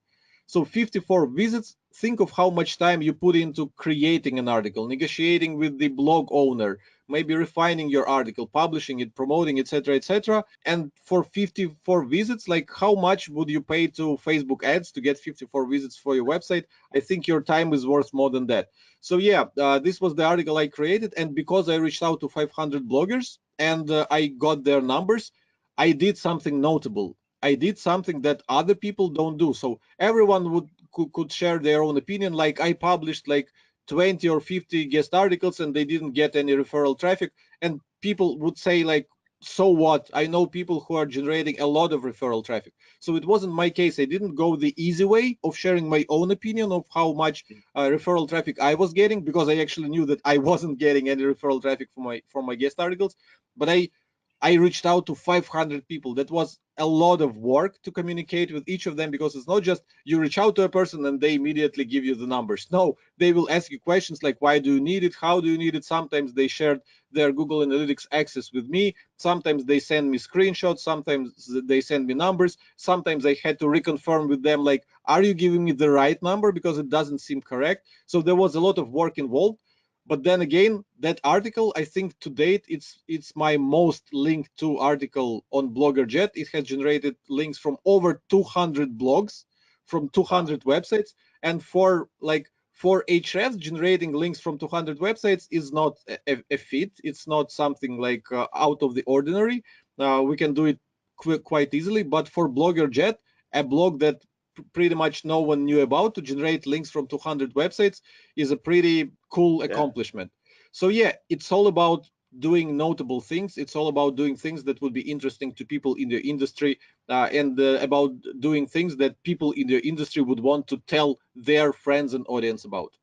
So 54 visits, think of how much time you put into creating an article, negotiating with the blog owner, maybe refining your article, publishing it, promoting, etc., etc. And for 54 visits, like how much would you pay to Facebook ads to get 54 visits for your website? I think your time is worth more than that. So yeah, this was the article I created, and because I reached out to 500 bloggers and I got their numbers, I did something notable. I did something that other people don't do. So everyone could share their own opinion. Like I published like 20 or 50 guest articles and they didn't get any referral traffic. And people would say like, so what? I know people who are generating a lot of referral traffic. So it wasn't my case. I didn't go the easy way of sharing my own opinion of how much referral traffic I was getting, because I actually knew that I wasn't getting any referral traffic from my guest articles. But I reached out to 500 people. That was a lot of work to communicate with each of them, because it's not just you reach out to a person and they immediately give you the numbers. No, they will ask you questions like, why do you need it? How do you need it? Sometimes they shared their Google Analytics access with me. Sometimes they send me screenshots. Sometimes they send me numbers. Sometimes I had to reconfirm with them, like, are you giving me the right number? Because it doesn't seem correct. So there was a lot of work involved. But then again, that article, I think to date, it's my most linked to article on BloggerJet. It has generated links from over 200 blogs, from 200 websites, and for Ahrefs, generating links from 200 websites is not a feat. It's not something like out of the ordinary. We can do it quite easily. But for BloggerJet, a blog that pretty much no one knew about, to generate links from 200 websites is a pretty cool accomplishment. So yeah, it's all about doing notable things. It's all about doing things that would be interesting to people in the industry, and about doing things that people in the industry would want to tell their friends and audience about.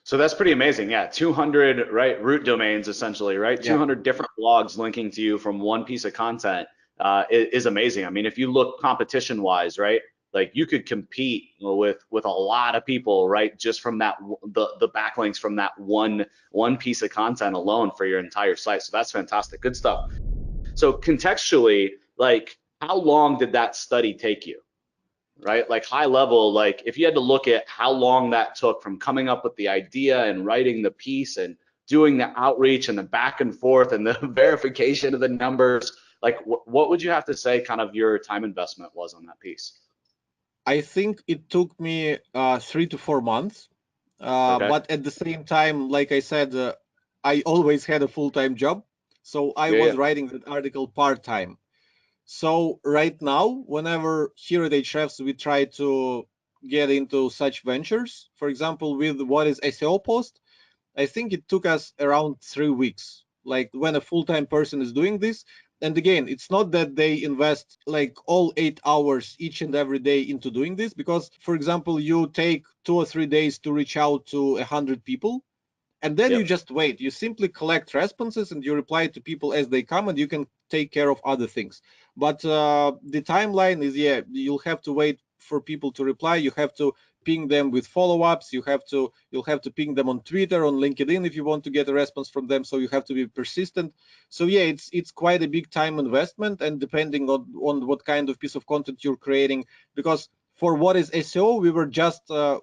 So that's pretty amazing. Yeah, 200, right, root domains essentially, right? Yeah. 200 different blogs linking to you from one piece of content is amazing. I mean, if you look competition wise, right, like you could compete with a lot of people, right, just from that the backlinks from that one piece of content alone for your entire site. So that's fantastic. Good stuff. So contextually, like how long did that study take you? Right? Like high level, like if you had to look at how long that took from coming up with the idea and writing the piece and doing the outreach and the back and forth and the verification of the numbers, like what would you have to say kind of your time investment was on that piece? I think it took me 3 to 4 months. Okay. But at the same time, like I said, I always had a full-time job. So I Yeah, was yeah. writing that article part-time. So right now, whenever here at Ahrefs we try to get into such ventures, for example, with what is SEO post, I think it took us around 3 weeks, like when a full-time person is doing this. And again, it's not that they invest like all 8 hours each and every day into doing this, because, for example, you take 2 or 3 days to reach out to 100 people, and then you Yep. just wait. You simply collect responses and you reply to people as they come, and you can take care of other things. But the timeline is, yeah, you'll have to wait for people to reply. You have to ping them with follow-ups. You'll have to ping them on Twitter, on LinkedIn if you want to get a response from them. So you have to be persistent. So yeah, it's quite a big time investment, and depending on what kind of piece of content you're creating, because for what is SEO,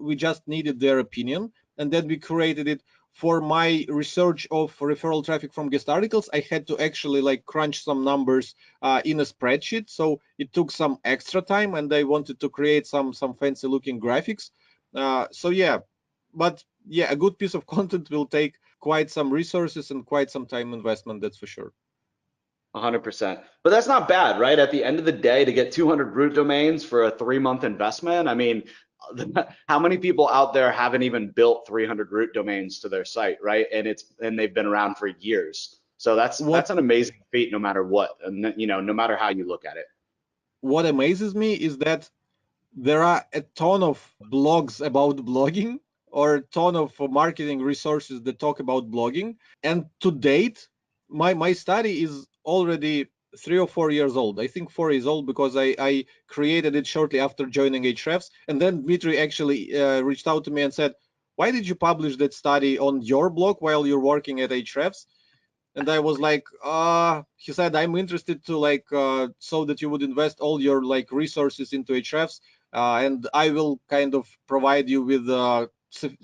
we just needed their opinion, and then we created it. for my research of referral traffic from guest articles, I had to actually like crunch some numbers in a spreadsheet. So it took some extra time, and I wanted to create some fancy looking graphics. So yeah, but yeah, a good piece of content will take quite some resources and quite some time investment, that's for sure. 100%. But that's not bad, right? At the end of the day, to get 200 root domains for a 3-month investment, I mean, how many people out there haven't even built 300 root domains to their site, right? And they've been around for years. So What that's an amazing feat, no matter what, and you know, no matter how you look at it. what amazes me is that there are a ton of blogs about blogging, or a ton of marketing resources that talk about blogging. And to date, my study is already 3 or 4 years old. I think 4 years old, because I created it shortly after joining Ahrefs. And then Dmitry actually reached out to me and said, why did you publish that study on your blog while you're working at Ahrefs? And I was like, he said, I'm interested to like, so that you would invest all your like resources into Ahrefs, and I will kind of provide you with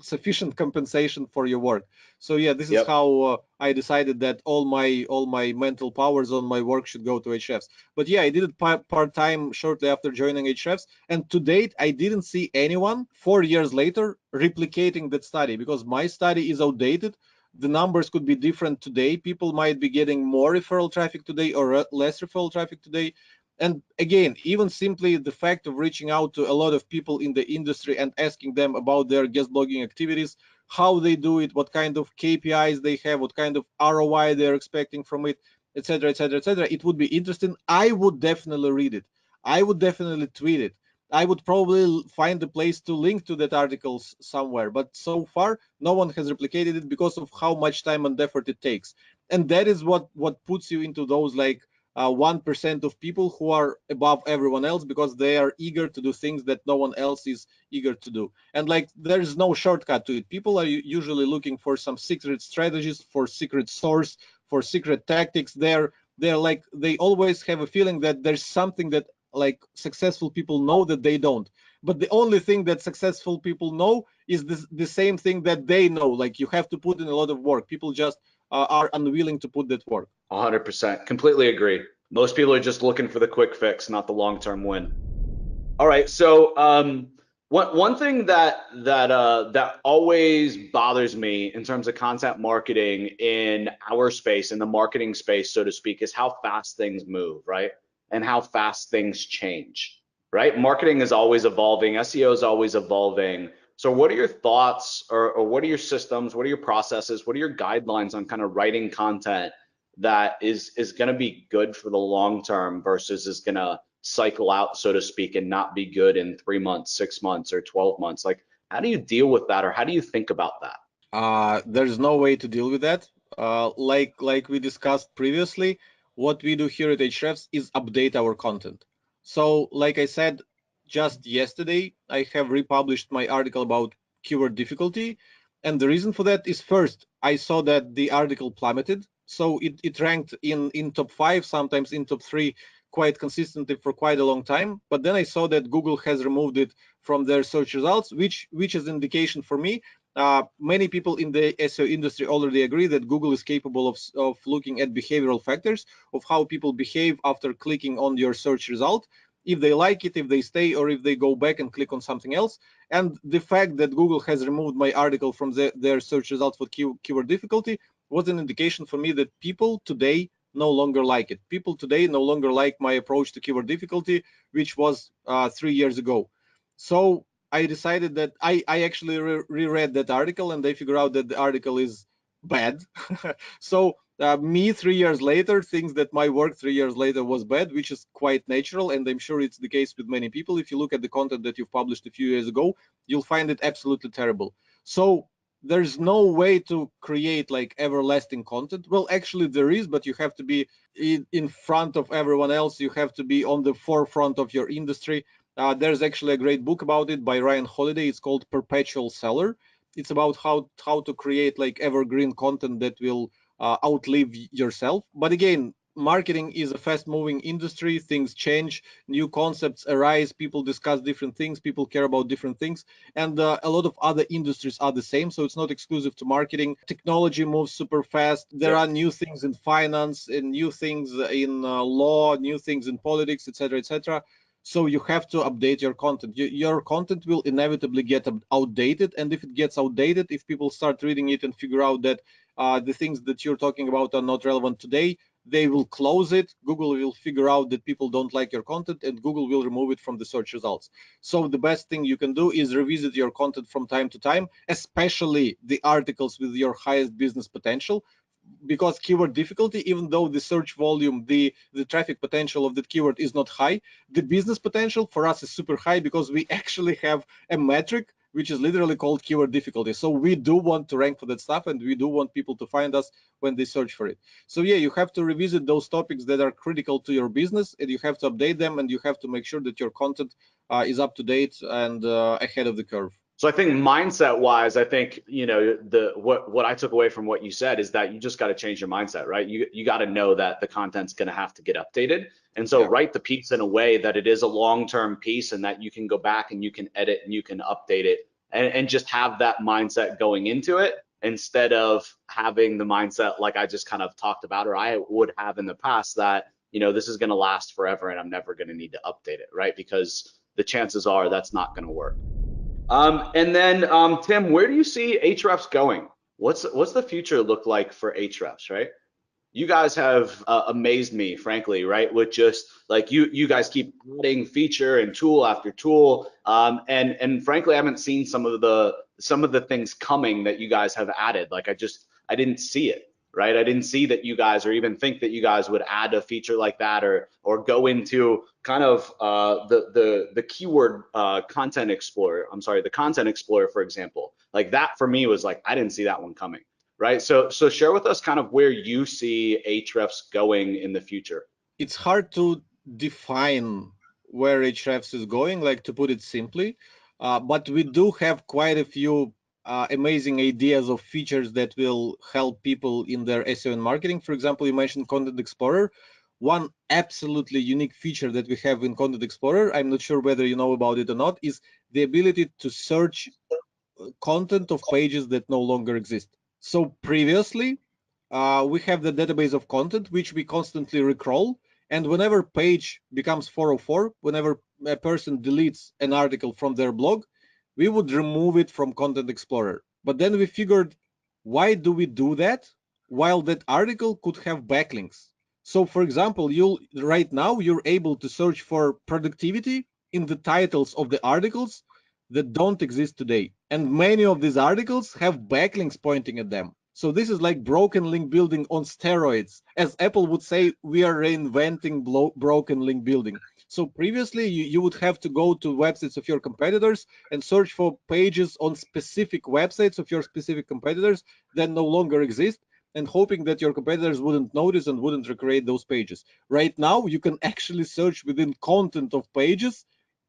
sufficient compensation for your work. So yeah, this is Yep. how I decided that all my mental powers on my work should go to Ahrefs. But yeah, I did it part time shortly after joining Ahrefs, and to date, I didn't see anyone 4 years later replicating that study, because my study is outdated. The numbers could be different today. People might be getting more referral traffic today or less referral traffic today. And again, even simply the fact of reaching out to a lot of people in the industry and asking them about their guest blogging activities, how they do it, what kind of KPIs they have, what kind of ROI they're expecting from it, etc., etc., etc. It would be interesting. I would definitely read it. I would definitely tweet it. I would probably find a place to link to that article somewhere, but so far no one has replicated it because of how much time and effort it takes. And that is what puts you into those like 1% of people who are above everyone else, because they are eager to do things that no one else is eager to do. And like there's no shortcut to it. People are usually looking for some secret strategies, for secret source, for secret tactics. They're like, they always have a feeling that there's something that like successful people know that they don't. But the only thing that successful people know is the same thing that they know. Like you have to put in a lot of work. People just are unwilling to put that work. 100%. Completely agree. Most people are just looking for the quick fix, not the long-term win. All right. So one thing that always bothers me in terms of content marketing in our space, in the marketing space, so to speak, is how fast things move, right? And how fast things change, right? Marketing is always evolving. SEO is always evolving. So what are your thoughts, or what are your systems? What are your processes? What are your guidelines on kind of writing content that is going to be good for the long term versus is going to cycle out, so to speak, and not be good in 3 months, 6 months, or 12 months? Like, how do you deal with that, or how do you think about that? There's no way to deal with that. Like we discussed previously, what we do here at Ahrefs is update our content. So, like I said, just yesterday, I have republished my article about keyword difficulty. And the reason for that is, first, I saw that the article plummeted. So it ranked in top 5, sometimes in top 3, quite consistently for quite a long time. But then I saw that Google has removed it from their search results, which is an indication for me. Many people in the SEO industry already agree that Google is capable of looking at behavioral factors of how people behave after clicking on your search result, if they like it, if they stay, or if they go back and click on something else. And the fact that Google has removed my article from their search results for keyword difficulty was an indication for me that people today no longer like it. People today no longer like my approach to keyword difficulty, which was 3 years ago. So I decided that I actually reread that article, and I figured out that the article is bad. So me 3 years later thinks that my work 3 years later was bad, which is quite natural, and I'm sure it's the case with many people. If you look at the content that you've published a few years ago, you'll find it absolutely terrible. So there's no way to create like everlasting content. Well, actually there is, but you have to be in front of everyone else. You have to be on the forefront of your industry. There's actually a great book about it by Ryan Holiday. It's called Perpetual Seller. It's about how to create like evergreen content that will outlive yourself. But again, marketing is a fast-moving industry. Things change, new concepts arise, people discuss different things, people care about different things, and a lot of other industries are the same. So it's not exclusive to marketing. Technology moves super fast. There Yep. are new things in finance, and new things in law, new things in politics, etc., etc. So you have to update your content. Your content will inevitably get outdated, and if it gets outdated, if people start reading it and figure out that the things that you're talking about are not relevant today, they will close it. Google will figure out that people don't like your content, and Google will remove it from the search results. So the best thing you can do is revisit your content from time to time, especially the articles with your highest business potential, because keyword difficulty, even though the search volume, the traffic potential of that keyword is not high, the business potential for us is super high, because we actually have a metric which is literally called keyword difficulty. So we do want to rank for that stuff, and we do want people to find us when they search for it. So yeah, you have to revisit those topics that are critical to your business, and you have to update them, and you have to make sure that your content is up to date and ahead of the curve. So I think mindset wise, I think, what I took away from what you said is that you just got to change your mindset, right? You got to know that the content's going to have to get updated. And so Yeah. write the piece in a way that it is a long-term piece and that you can go back and you can edit and you can update it, and just have that mindset going into it, instead of having the mindset like I just kind of talked about, or I would have in the past, that, this is going to last forever and I'm never going to need to update it, right? Because the chances are that's not going to work. And then, Tim, where do you see Ahrefs going? What's the future look like for Ahrefs, right? You guys have amazed me, frankly, right? With just like you guys keep adding feature and tool after tool, and frankly, I haven't seen some of the things coming that you guys have added. Like I didn't see it, right? I didn't see that you guys, or even think that you guys would add a feature like that, or go into kind of the keyword content explorer. I'm sorry, the content explorer, for example. Like that for me was like I didn't see that one coming. Right. So share with us kind of where you see Ahrefs going in the future. It's hard to define where Ahrefs is going, like to put it simply, but we do have quite a few amazing ideas of features that will help people in their SEO and marketing. For example, you mentioned Content Explorer. One absolutely unique feature that we have in Content Explorer, I'm not sure whether you know about it or not, is the ability to search content of pages that no longer exist. So previously, we have the database of content, which we constantly recrawl. And whenever page becomes 404, whenever a person deletes an article from their blog, we would remove it from Content Explorer. But then we figured, why do we do that while that article could have backlinks? So for example, right now you're able to search for productivity in the titles of the articles that don't exist today. And many of these articles have backlinks pointing at them. So this is like broken link building on steroids. As Apple would say, we are reinventing broken link building. So previously, you would have to go to websites of your competitors and search for pages on specific websites of your specific competitors that no longer exist, and hoping that your competitors wouldn't notice and wouldn't recreate those pages. Right now, you can actually search within content of pages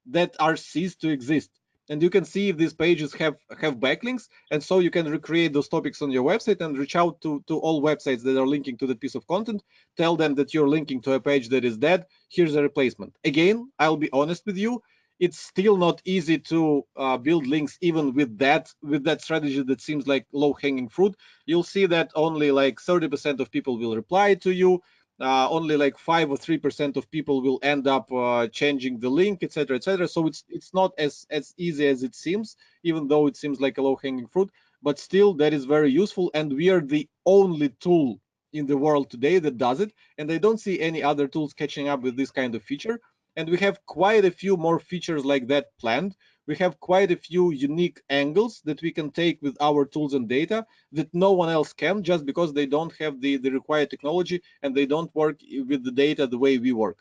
that are ceased to exist, and you can see if these pages have backlinks, and so you can recreate those topics on your website and reach out to all websites that are linking to that piece of content, tell them that you're linking to a page that is dead, here's a replacement. Again, I'll be honest with you, it's still not easy to build links even with that strategy that seems like low-hanging fruit. You'll see that only like 30% of people will reply to you, only like 5 or 3% of people will end up changing the link, etc., etc. So it's not as easy as it seems, even though it seems like a low-hanging fruit. But still, that is very useful, and we are the only tool in the world today that does it. And I don't see any other tools catching up with this kind of feature. And we have quite a few more features like that planned. We have quite a few unique angles that we can take with our tools and data that no one else can, just because they don't have the required technology and they don't work with the data the way we work.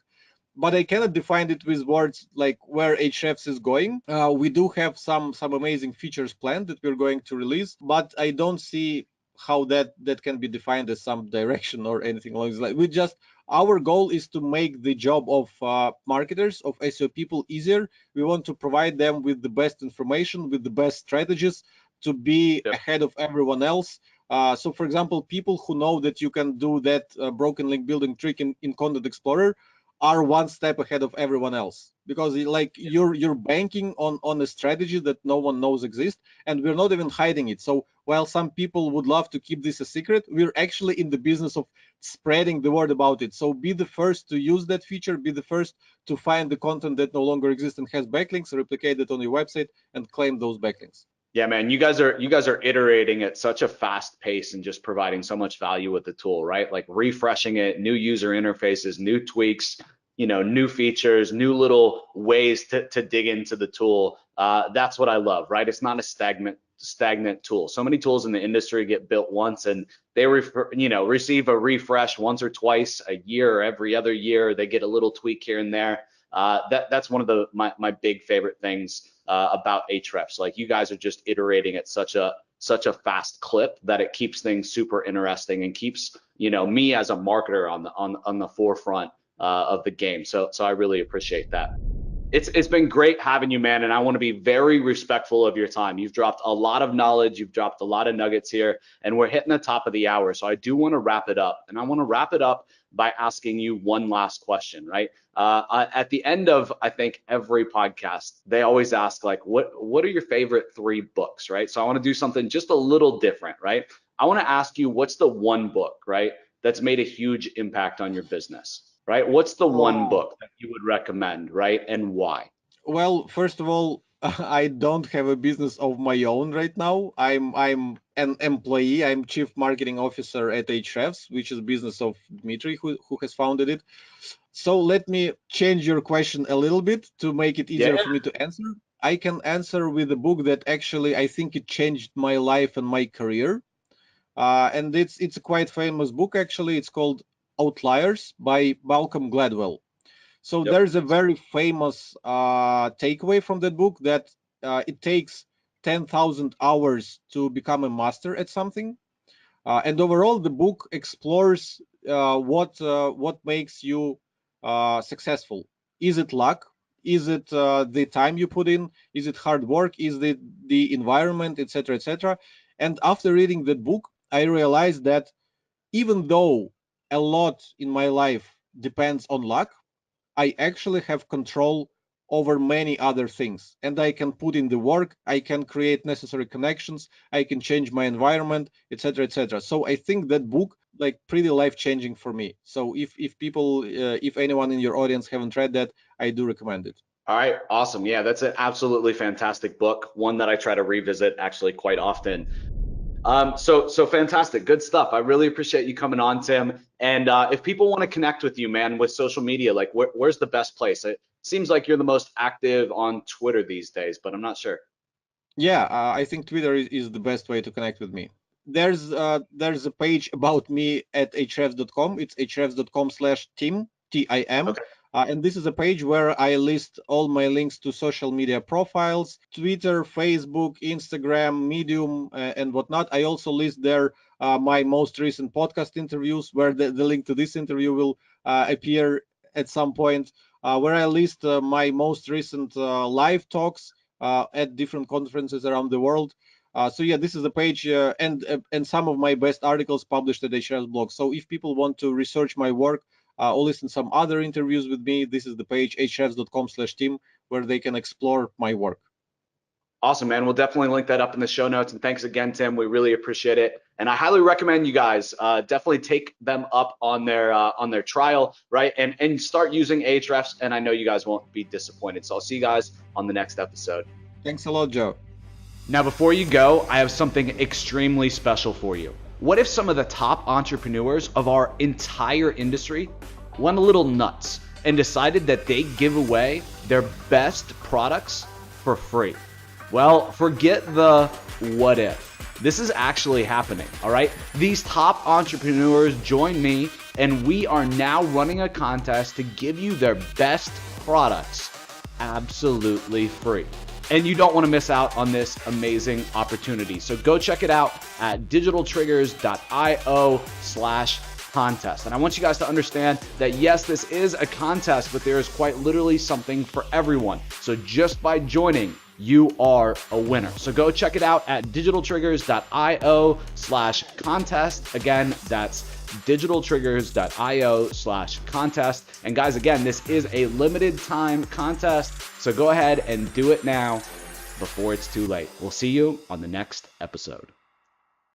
But I cannot define it with words like where Ahrefs is going. We do have some amazing features planned that we're going to release, but I don't see how that can be defined as some direction or anything along these lines. Our goal is to make the job of marketers, of SEO people easier. We want to provide them with the best information, with the best strategies to be Yep. ahead of everyone else, So for example, people who know that you can do that broken link building trick in Content Explorer are one step ahead of everyone else, because like you're banking on a strategy that no one knows exists, and we're not even hiding it. So while some people would love to keep this a secret, we're actually in the business of spreading the word about it. So be the first to use that feature, be the first to find the content that no longer exists and has backlinks, replicate it on your website, and claim those backlinks. Yeah, man, you guys are iterating at such a fast pace and just providing so much value with the tool, right? Like refreshing it, new user interfaces, new tweaks, new features, new little ways to dig into the tool. That's what I love, right? It's not a stagnant tool. So many tools in the industry get built once and they receive a refresh once or twice a year or every other year. They get a little tweak here and there. That's one of my big favorite things about Ahrefs. Like, you guys are just iterating at such a fast clip that it keeps things super interesting and keeps me as a marketer on the forefront of the game. So I really appreciate that. It's been great having you, man, and I want to be very respectful of your time. You've dropped a lot of knowledge, you've dropped a lot of nuggets here, and we're hitting the top of the hour. So I do want to wrap it up, and I want to wrap it up by asking you one last question, right? At the end of, I think, every podcast, they always ask, like, what are your favorite 3 books, right? So I want to do something just a little different, right? I want to ask you, what's the one book, right, that's made a huge impact on your business? Right? What's the one book that you would recommend, right? And why? Well, first of all, I don't have a business of my own right now. I'm an employee. I'm chief marketing officer at Ahrefs, which is a business of Dmitry, who has founded it. So let me change your question a little bit to make it easier for me to answer. I can answer with a book that actually I think it changed my life and my career. And it's a quite famous book, actually. It's called Outliers by Malcolm Gladwell. So there's a very famous takeaway from that book, that it takes 10,000 hours to become a master at something. And overall, the book explores what makes you successful. Is it luck? Is it the time you put in? Is it hard work? Is it the environment, etc., etc.? And after reading that book, I realized that even though a lot in my life depends on luck, I actually have control over many other things, and I can put in the work, I can create necessary connections, I can change my environment, etc., etc. So I think that book, like, pretty life-changing for me. So if people, if anyone in your audience haven't read that, I do recommend it. All right, awesome. Yeah, that's an absolutely fantastic book, one that I try to revisit actually quite often. So fantastic, good stuff. I really appreciate you coming on, Tim. And if people want to connect with you, man, with social media, like, where's the best place? It seems like you're the most active on Twitter these days, but I'm not sure. Yeah, I think Twitter is the best way to connect with me. There's a page about me at ahrefs.com. It's ahrefs.com/tim, Tim. Okay. And this is a page where I list all my links to social media profiles, Twitter, Facebook, Instagram, Medium, and whatnot. I also list there my most recent podcast interviews, where the link to this interview will appear at some point, where I list my most recent live talks at different conferences around the world. So yeah, this is the page, and some of my best articles published at Ahrefs blog. So if people want to research my work, or listen to some other interviews with me, this is the page, ahrefs.com/tim, where they can explore my work. Awesome, man. We'll definitely link that up in the show notes. And thanks again, Tim. We really appreciate it. And I highly recommend you guys definitely take them up on their trial, right? And start using Ahrefs. And I know you guys won't be disappointed. So I'll see you guys on the next episode. Thanks a lot, Joe. Now, before you go, I have something extremely special for you. What if some of the top entrepreneurs of our entire industry went a little nuts and decided that they give away their best products for free? Well, forget the what if. This is actually happening, all right? These top entrepreneurs join me, and we are now running a contest to give you their best products absolutely free. And you don't want to miss out on this amazing opportunity. So go check it out at digitaltriggers.io/contest. And I want you guys to understand that yes, this is a contest, but there is quite literally something for everyone. So just by joining, you are a winner. So go check it out at digitaltriggers.io/contest. Again, that's digitaltriggers.io/contest. And guys, again, this is a limited time contest. So go ahead and do it now before it's too late. We'll see you on the next episode.